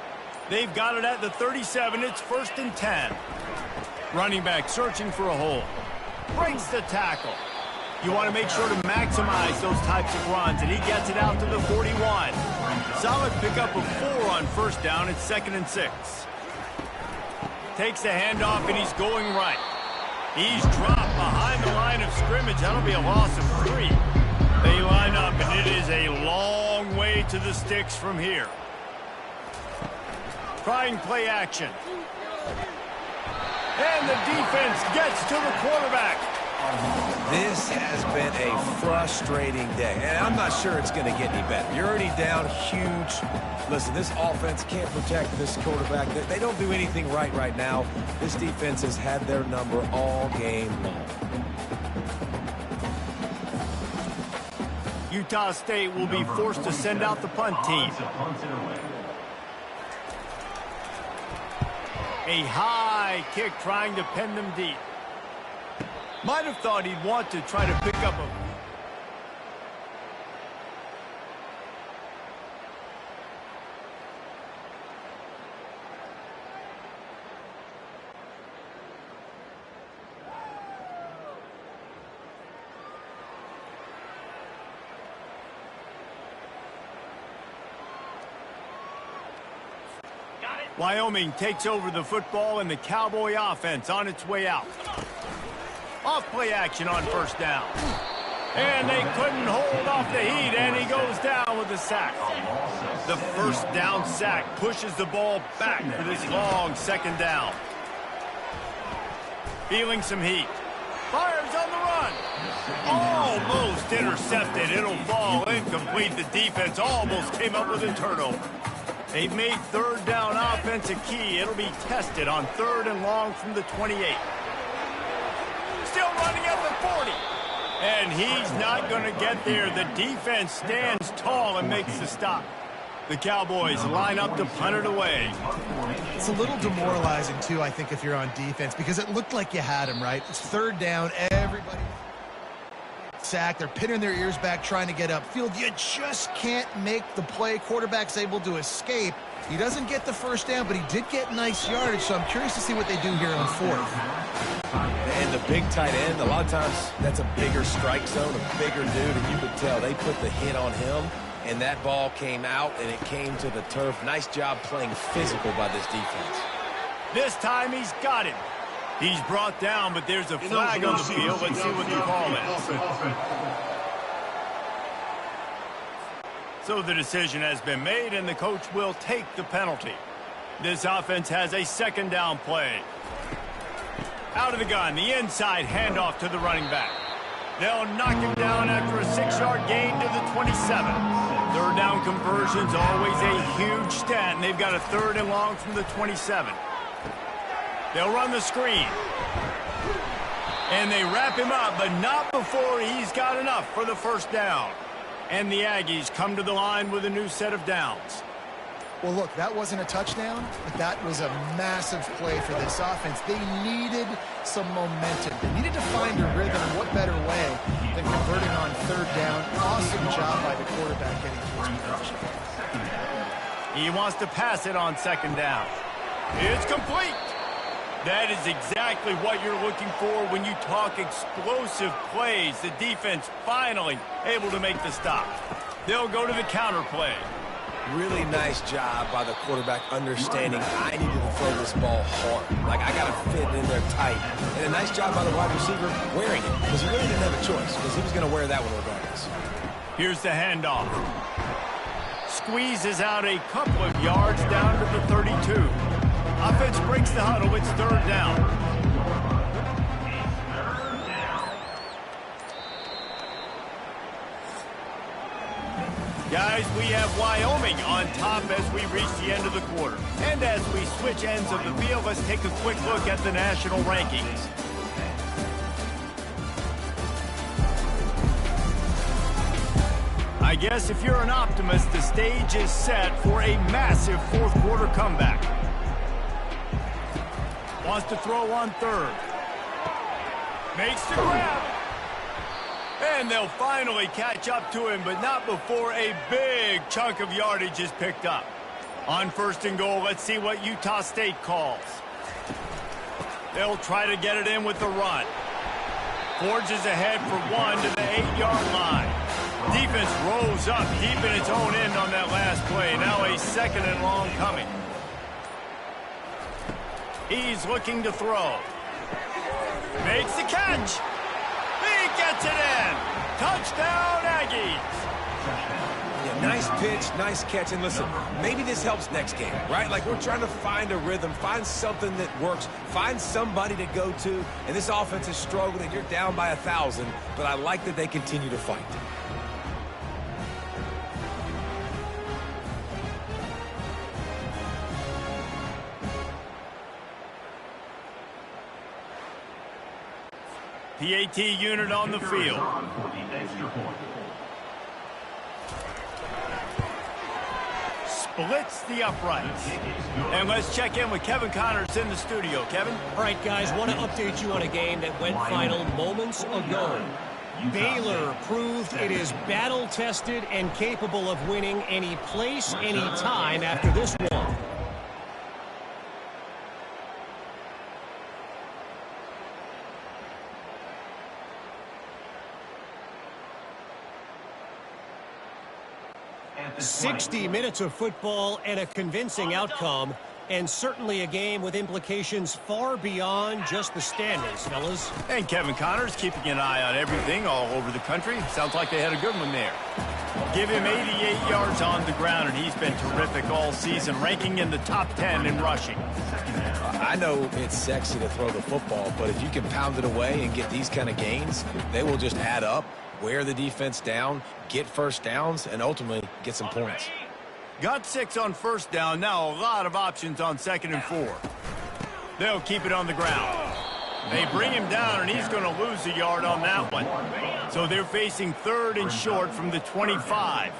They've got it at the 37. It's 1st and 10. Running back searching for a hole. Breaks the tackle. You want to make sure to maximize those types of runs, and he gets it out to the 41. Solid pickup of 4 on 1st down. It's 2nd and 6. Takes the handoff, and he's going right. He's dropped behind the line of scrimmage. That'll be a loss of 3. They line up, and it is a long way to the sticks from here. Trying play action. And the defense gets to the quarterback. This has been a frustrating day, and I'm not sure it's going to get any better. You're already down huge. Listen, this offense can't protect this quarterback. They don't do anything right now. This defense has had their number all game long. Utah State will be forced to send out the punt team. A high kick trying to pin them deep. Might have thought he'd want to try to pick up a... Wyoming takes over the football and the Cowboy offense on its way out. Off play action on 1st down. And they couldn't hold off the heat, and he goes down with a sack. The 1st down sack pushes the ball back for this long 2nd down. Feeling some heat. Fires on the run. Almost intercepted. It'll fall incomplete. The defense almost came up with a turnover. They've made 3rd down offense a key. It'll be tested on 3rd and long from the 28. Still running at the 40. And he's not going to get there. The defense stands tall and makes the stop. The Cowboys line up to punt it away. It's a little demoralizing, too, I think, if you're on defense, because it looked like you had him, right? It's 3rd down. Everybody sacked. They're pinning their ears back trying to get upfield. You just can't make the play. Quarterback's able to escape. He doesn't get the first down, but he did get nice yardage, so I'm curious to see what they do here on fourth. And the big tight end, a lot of times that's a bigger strike zone, a bigger dude, and you could tell they put the hit on him, and that ball came out, and it came to the turf. Nice job playing physical by this defense. This time he's got him. He's brought down, but there's a flag on the field. Let's see what the call is. So the decision has been made, and the coach will take the penalty. This offense has a second down play. Out of the gun, the inside handoff to the running back. They'll knock him down after a 6-yard gain to the 27. Third down conversion's always a huge stat, and they've got a 3rd and long from the 27. They'll run the screen. And they wrap him up, but not before he's got enough for the first down. And the Aggies come to the line with a new set of downs. Well, look, that wasn't a touchdown, but that was a massive play for this offense. They needed some momentum. They needed to find a rhythm. What better way than converting on 3rd down? Awesome job by the quarterback getting to his production. He wants to pass it on 2nd down. It's complete. That is exactly what you're looking for when you talk explosive plays. The defense finally able to make the stop. They'll go to the counter play. Really nice job by the quarterback understanding I needed to throw this ball hard. Like, I got to fit in there tight. And a nice job by the wide receiver wearing it, because he really didn't have a choice, because he was going to wear that one regardless. Here's the handoff. Squeezes out a couple of yards down to the 32. Offense breaks the huddle. It's 3rd down. Guys, we have Wyoming on top as we reach the end of the quarter. And as we switch ends of the field, let's take a quick look at the national rankings. I guess if you're an optimist, the stage is set for a massive 4th quarter comeback. Wants to throw on 3rd. Makes the grab. And they'll finally catch up to him, but not before a big chunk of yardage is picked up. On 1st and goal, let's see what Utah State calls. They'll try to get it in with the run. Forges ahead for 1 to the 8-yard line. Defense rose up deep in its own end on that last play. Now a 2nd and long coming. He's looking to throw. Makes the catch. He gets it in. Touchdown, Aggies. Yeah, nice pitch, nice catch. And listen, maybe this helps next game, right? Like, we're trying to find a rhythm, find something that works, find somebody to go to. And this offense is struggling, and you're down by 1,000. But I like that they continue to fight. PAT unit on the field. Splits the uprights. And let's check in with Kevin Connors in the studio. Kevin? All right, guys, want to update you on a game that went final moments ago. Baylor proved it is battle-tested and capable of winning any place, any time after this one. "60 minutes of football and a convincing outcome, and certainly a game with implications far beyond just the standings, fellas." And Kevin Connors keeping an eye on everything all over the country. Sounds like they had a good one there. Give him 88 yards on the ground, and he's been terrific all season, ranking in the top 10 in rushing. I know it's sexy to throw the football, but if you can pound it away and get these kind of gains, they will just add up, wear the defense down, get first downs, and ultimately get some points. Got 6 on 1st down. Now a lot of options on 2nd and 4. They'll keep it on the ground. They bring him down, and he's going to lose a yard on that one. So they're facing 3rd and short from the 25.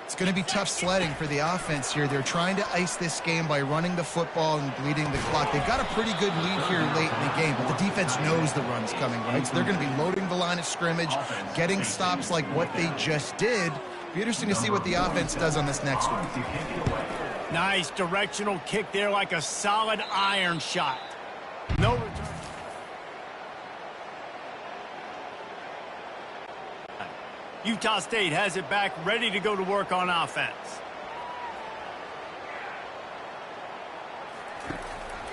It's going to be tough sledding for the offense here. They're trying to ice this game by running the football and bleeding the clock. They've got a pretty good lead here late in the game, but the defense knows the run's coming, right? So they're going to be loading the line of scrimmage, getting stops like what they just did. Be interesting to see what the offense does on this next one. Nice directional kick there like a solid iron shot. No return. Utah State has it back, ready to go to work on offense.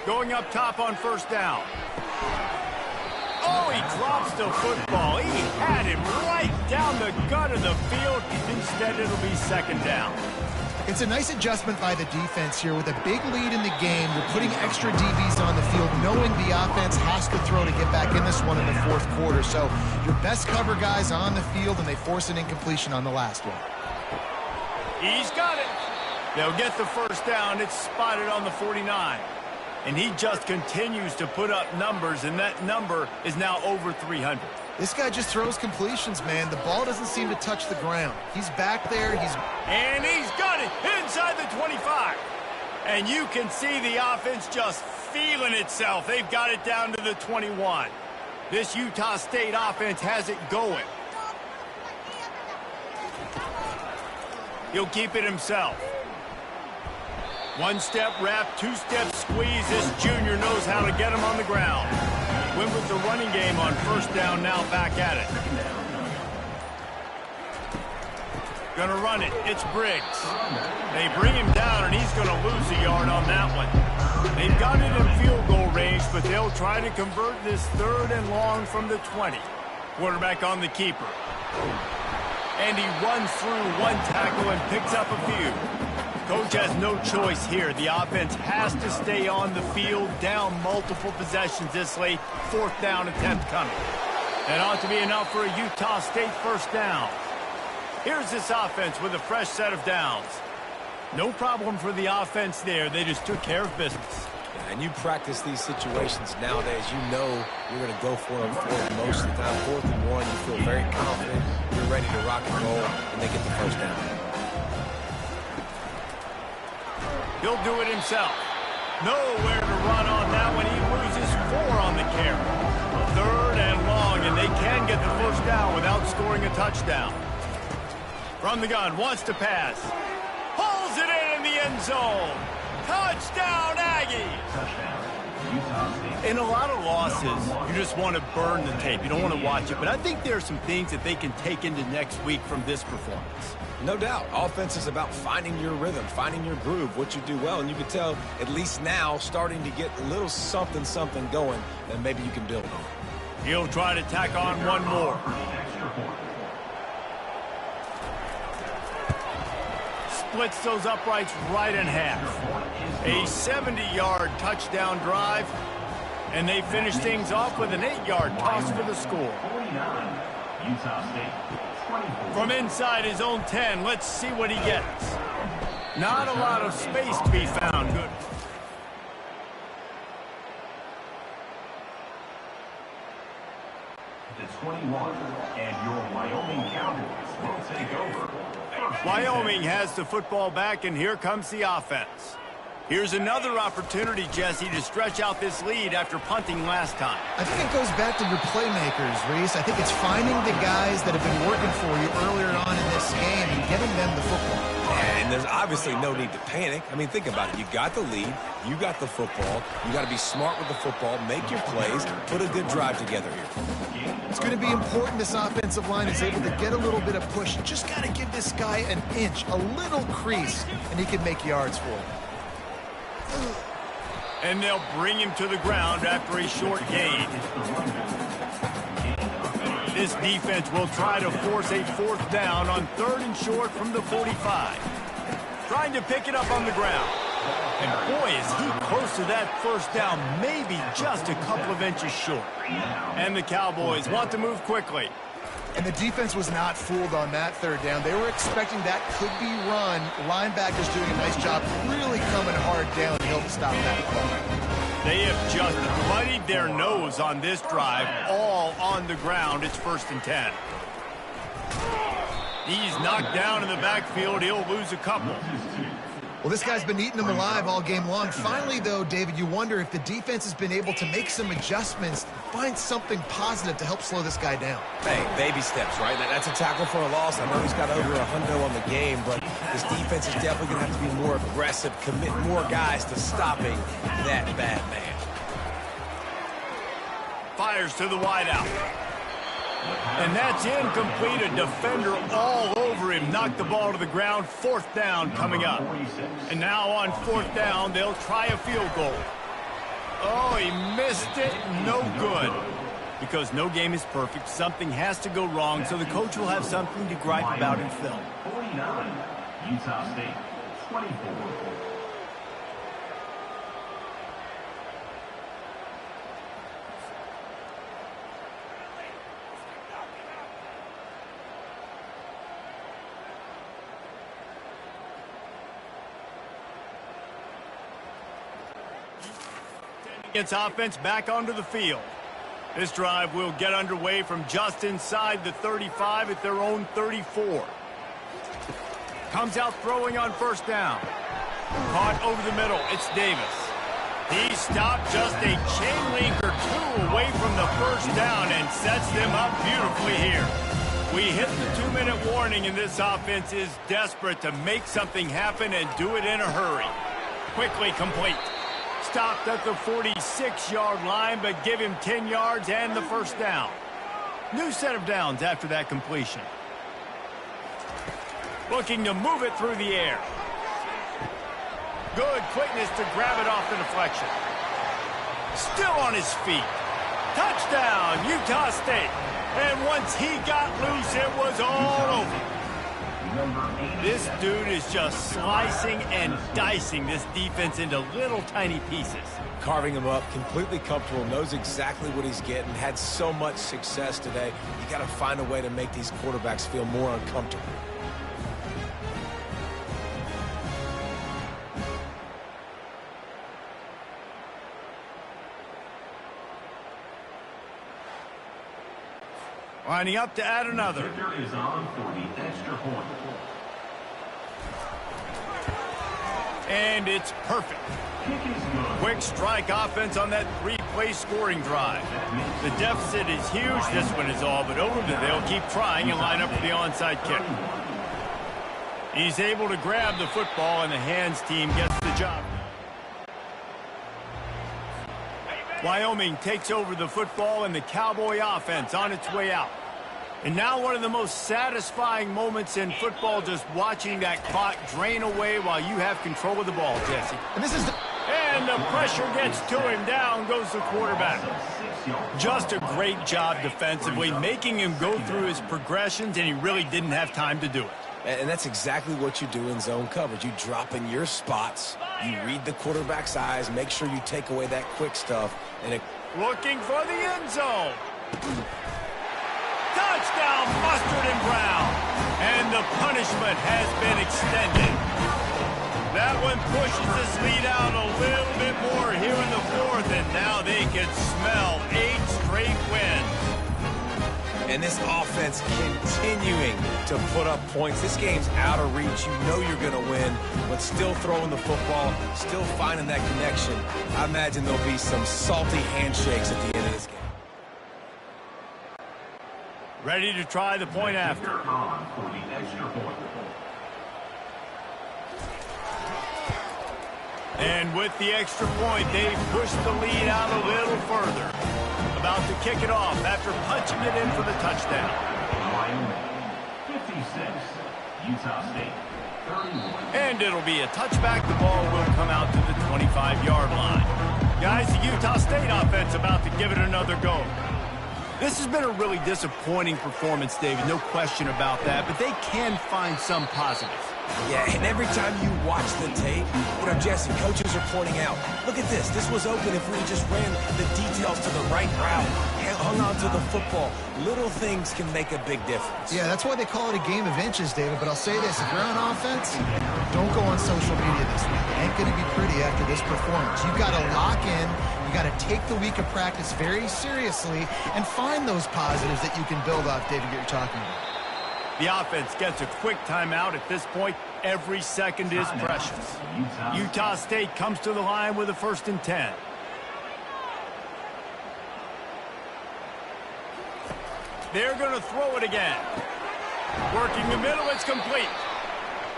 Going up top on first down. Oh, he drops the football. He had him right down the gut of the field. Instead, it'll be second down. It's a nice adjustment by the defense here. With a big lead in the game, you're putting extra DBs on the field, knowing the offense has to throw to get back in this one in the fourth quarter. So your best cover guys on the field, and they force an incompletion on the last one. He's got it. They'll get the first down. It's spotted on the 49. And he just continues to put up numbers, and that number is now over 300. This guy just throws completions, man. The ball doesn't seem to touch the ground. He's back there. And he's got it inside the 25. And you can see the offense just feeling itself. They've got it down to the 21. This Utah State offense has it going. He'll keep it himself. One-step wrap, two-step squeeze. This junior knows how to get him on the ground. Went with the running game on first down, now back at it. Gonna run it. It's Briggs. They bring him down, and he's gonna lose a yard on that one. They've got it in field goal range, but they'll try to convert this third and long from the 20. Quarterback on the keeper. And he runs through one tackle and picks up a few. Coach has no choice here. The offense has to stay on the field, down multiple possessions this late. Fourth down attempt coming. That ought to be enough for a Utah State first down. Here's this offense with a fresh set of downs. No problem for the offense there. They just took care of business. And you practice these situations nowadays, you know you're going to go for them most of the time. 4th and 1, you feel very confident. You're ready to rock and roll, and they get the first down. He'll do it himself. Nowhere to run on that one. He loses 4 on the carry. Third and long, and they can get the first down without scoring a touchdown. From the gun, wants to pass. Pulls it in the end zone. Touchdown, Aggies! In a lot of losses, you just want to burn the tape. You don't want to watch it. But I think there are some things that they can take into next week from this performance. No doubt. Offense is about finding your rhythm, finding your groove, what you do well. And you can tell, at least now, starting to get a little something going that maybe you can build on. He'll try to tack on one more. Splits those uprights right in half. A 70-yard touchdown drive, and they finish things off with an 8-yard toss for the score. From inside his own 10, let's see what he gets. Not a lot of space to be found. Good. The 21 and your Wyoming Cowboys will take over. Wyoming has the football back, and here comes the offense. Here's another opportunity, Jesse, to stretch out this lead after punting last time. I think it goes back to your playmakers, Reese. I think it's finding the guys that have been working for you earlier on in this game and getting them the football. And there's obviously no need to panic. I mean, think about it. You got the lead. You got the football. You got to be smart with the football. Make your plays. Put a good drive together here. It's going to be important this offensive line is able to get a little bit of push. You just got to give this guy an inch, a little crease, and he can make yards for it. And they'll bring him to the ground after a short gain. This defense will try to force a fourth down on 3rd and short from the 45. Trying to pick it up on the ground. And boy, is he close to that first down, maybe just a couple of inches short. And the Cowboys want to move quickly. And the defense was not fooled on that 3rd down. They were expecting that could be run. Linebackers doing a nice job really coming hard down to help stop that play. They have just bloodied their nose on this drive, all on the ground. It's 1st and 10. He's knocked down in the backfield. He'll lose a couple. Well, this guy's been eating them alive all game long. Finally, though, David, you wonder if the defense has been able to make some adjustments, find something positive to help slow this guy down. Hey, baby steps, right? That's a tackle for a loss. I know he's got over $100 on the game, but This defense is definitely going to have to be more aggressive, commit more guys to stopping that bad man. Fires to the wideout. And that's incomplete. A defender all over him. Knocked the ball to the ground. 4th down coming up. And now on 4th down, they'll try a field goal. Oh, he missed it. No good. Because no game is perfect, something has to go wrong, so the coach will have something to gripe about in film. 49, Utah State, 24. Gets offense back onto the field. This drive will get underway from just inside the 35 at their own 34. Comes out throwing on 1st down. Caught over the middle. It's Davis. He stopped just a chain link or 2 away from the 1st down and sets them up beautifully here. We hit the 2-minute warning, and this offense is desperate to make something happen and do it in a hurry. Quickly complete. Stopped at the 46-yard line, but give him 10 yards and the 1st down. New set of downs after that completion. Looking to move it through the air. Good quickness to grab it off the deflection. Still on his feet. Touchdown, Utah State. And once he got loose, it was all over. This dude is just slicing and dicing this defense into little tiny pieces. Carving him up, completely comfortable, knows exactly what he's getting, had so much success today. You got to find a way to make these quarterbacks feel more uncomfortable. Lining up to add another. Kicker is on for the extra point. And it's perfect. Kick is good. Quick strike offense on that 3-play scoring drive. The deficit is huge. This one is all but over, but they'll keep trying and line up for the onside kick. He's able to grab the football, and the hands team gets the job. Wyoming takes over the football, and the Cowboy offense on its way out. And now one of the most satisfying moments in football, just watching that clock drain away while you have control of the ball, Jesse. And the pressure gets to him. Down goes the quarterback. Just a great job defensively, making him go through his progressions, and he really didn't have time to do it. And that's exactly what you do in zone coverage. You drop in your spots, you read the quarterback's eyes, make sure you take away that quick stuff. And looking for the end zone. Touchdown, Mustard and Brown. And the punishment has been extended. That one pushes this lead out a little bit more here in the 4th, and now they can smell 8 straight wins. And this offense continuing to put up points. This game's out of reach. You know you're going to win, but still throwing the football, still finding that connection. I imagine there'll be some salty handshakes at the end of this game. Ready to try the point after. On for the extra point. And with the extra point, they push the lead out a little further. About to kick it off after punching it in for the touchdown. Wyoming, 56. Utah State, 31. And it'll be a touchback. The ball will come out to the 25-yard line. Guys, the Utah State offense about to give it another go. This has been a really disappointing performance, David, no question about that, but they can find some positives. Yeah, and every time you watch the tape, Jesse, coaches are pointing out, look at this. This was open if we just ran the details to the right route and hung on to the football. Little things can make a big difference. Yeah, that's why they call it a game of inches, David. But I'll say this, if you're on offense, don't go on social media this week. It ain't going to be pretty after this performance. You've got to lock in. You got to take the week of practice very seriously and find those positives that you can build off, David, you're talking about. The offense gets a quick timeout. At this point, every second is precious. Utah State comes to the line with a 1st and 10. They're going to throw it again. Working the middle, it's complete.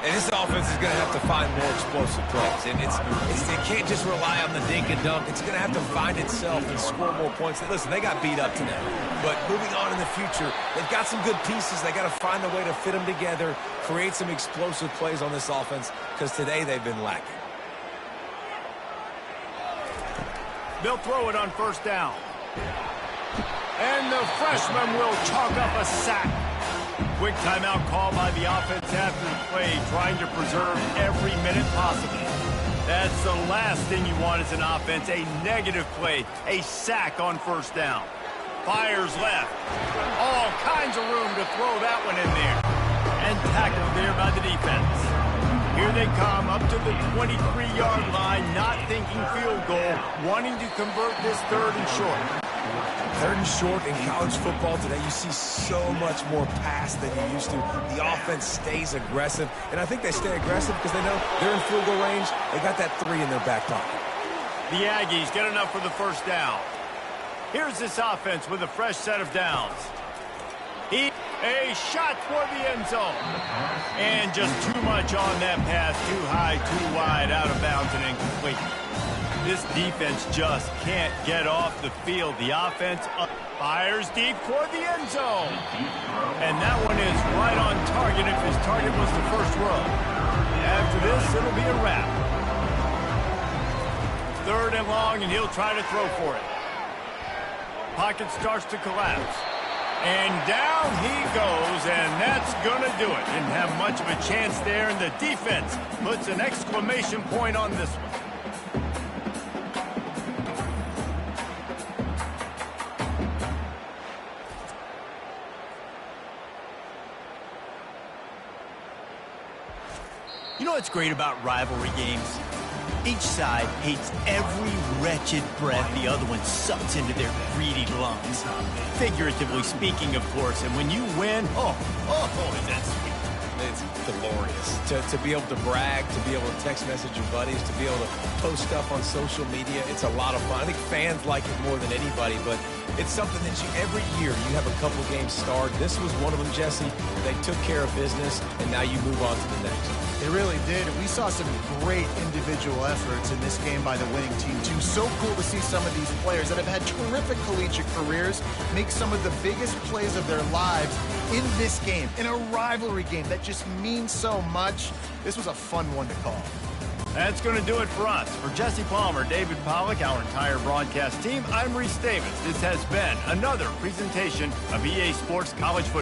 And this offense is going to have to find more explosive plays. And it can't just rely on the dink and dunk. It's going to have to find itself and score more points. Listen, they got beat up today. But moving on in the future, they've got some good pieces. They got to find a way to fit them together, create some explosive plays on this offense, because today they've been lacking. They'll throw it on first down. And the freshman will chalk up a sack. Quick timeout call by the offense after the play, trying to preserve every minute possible. That's the last thing you want as an offense, a negative play, a sack on first down. Fires left. All kinds of room to throw that one in there. And tackled there by the defense. Here they come up to the 23-yard line, not thinking field goal, wanting to convert this third and short. Third and short in college football today, you see so much more pass than you used to. The offense stays aggressive, and I think they stay aggressive because they know they're in field goal range. They got that 3 in their back pocket. The Aggies get enough for the first down. Here's this offense with a fresh set of downs. A shot toward the end zone. And just too much on that pass. Too high, too wide, out of bounds, and incomplete. This defense just can't get off the field. The offense fires deep toward the end zone. And that one is right on target if his target was the first row. After this, it'll be a wrap. Third and long, and he'll try to throw for it. Pocket starts to collapse. And down he goes, and that's going to do it. Didn't have much of a chance there, and the defense puts an exclamation point on this one. You know what's great about rivalry games? Each side hates every wretched breath the other one sucks into their greedy lungs. Figuratively speaking, of course, and when you win, is that sweet. It's glorious. To be able to brag, to be able to text message your buddies, to be able to post stuff on social media, it's a lot of fun. I think fans like it more than anybody, but it's something that every year you have a couple games starred. This was one of them, Jesse. They took care of business, and now you move on to the next. They really did. We saw some great individual efforts in this game by the winning team, too. So cool to see some of these players that have had terrific collegiate careers make some of the biggest plays of their lives in this game, in a rivalry game that just means so much. This was a fun one to call. That's going to do it for us. For Jesse Palmer, David Pollack, our entire broadcast team, I'm Reese Davis. This has been another presentation of EA Sports College Football.